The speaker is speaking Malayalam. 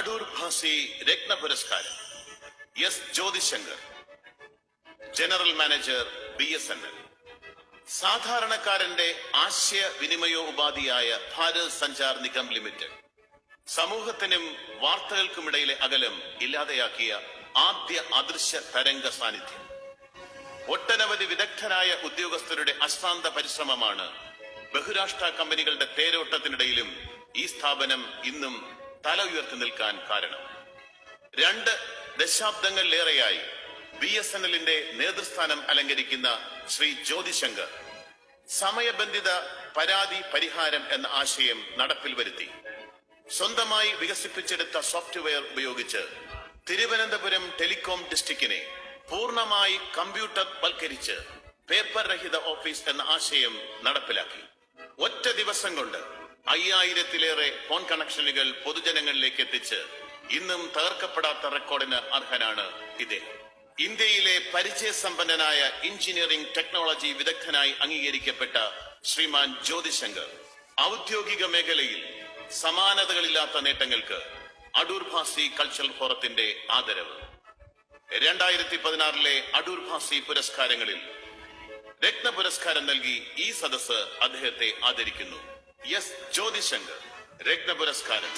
അടൂർ ഭാസി രത്ന പുരസ്കാരം S Jyothishankar, general manager BSNL. സാധാരണക്കാരന്റെ ആശയവിനിമയോപാധിയായ ഭാരത് സഞ്ചാർ നിഗം ലിമിറ്റഡ് സമൂഹത്തിനും വാർത്തകൾക്കുമിടയിലെ അകലം ഇല്ലാതെയാക്കിയ ആദ്യ അദൃശ്യ തരംഗ സാന്നിധ്യം. ഒട്ടനവധി വിദഗ്ധരായ ഉദ്യോഗസ്ഥരുടെ അശ്രാന്ത പരിശ്രമമാണ് ബഹുരാഷ്ട്ര കമ്പനികളുടെ തേരോട്ടത്തിനിടയിലും ഈ സ്ഥാപനം ഇന്നും തല ഉയർത്തി നിൽക്കാൻ കാരണം. 2 ദശാബ്ദങ്ങളിലേറെയായി BSNLന്റെ നേതൃസ്ഥാനം അലങ്കരിക്കുന്ന ശ്രീ ജ്യോതിശങ്കർ സമയബന്ധിത പരാതി പരിഹാരം എന്ന ആശയം നടപ്പിൽ വരുത്തി. സ്വന്തമായി വികസിപ്പിച്ചെടുത്ത സോഫ്റ്റ്വെയർ ഉപയോഗിച്ച് തിരുവനന്തപുരം ടെലികോം ഡിസ്ട്രിക്റ്റിനെ പൂർണ്ണമായി കമ്പ്യൂട്ടർ വൽക്കരിച്ച് പേപ്പർ രഹിത ഓഫീസ് എന്ന ആശയം നടപ്പിലാക്കി. ഒറ്റ ദിവസം കൊണ്ട് 5000-ലേറെ ഫോൺ കണക്ഷനുകൾ പൊതുജനങ്ങളിലേക്ക് എത്തിച്ച് ഇന്നും തകർക്കപ്പെടാത്ത റെക്കോർഡിന് അർഹനാണ് ഇദ്ദേഹം. ഇന്ത്യയിലെ പരിചയസമ്പന്നനായ എഞ്ചിനീയറിംഗ് ടെക്നോളജി വിദഗ്ധനായി അംഗീകരിക്കപ്പെട്ട ശ്രീമാൻ ജ്യോതിശങ്കർ ഔദ്യോഗിക മേഖലയിൽ സമാനതകളില്ലാത്ത നേട്ടങ്ങൾക്ക് അടൂർ ഭാസി കൾച്ചറൽ ഫോറത്തിന്റെ ആദരവ്. 2016-ലെ അടൂർ ഭാസി പുരസ്കാരങ്ങളിൽ രത്ന പുരസ്കാരം നൽകി ഈ സദസ്സ് അദ്ദേഹത്തെ ആദരിക്കുന്നു. എസ് ജ്യോതിശങ്കർ രത്ന പുരസ്കാരം.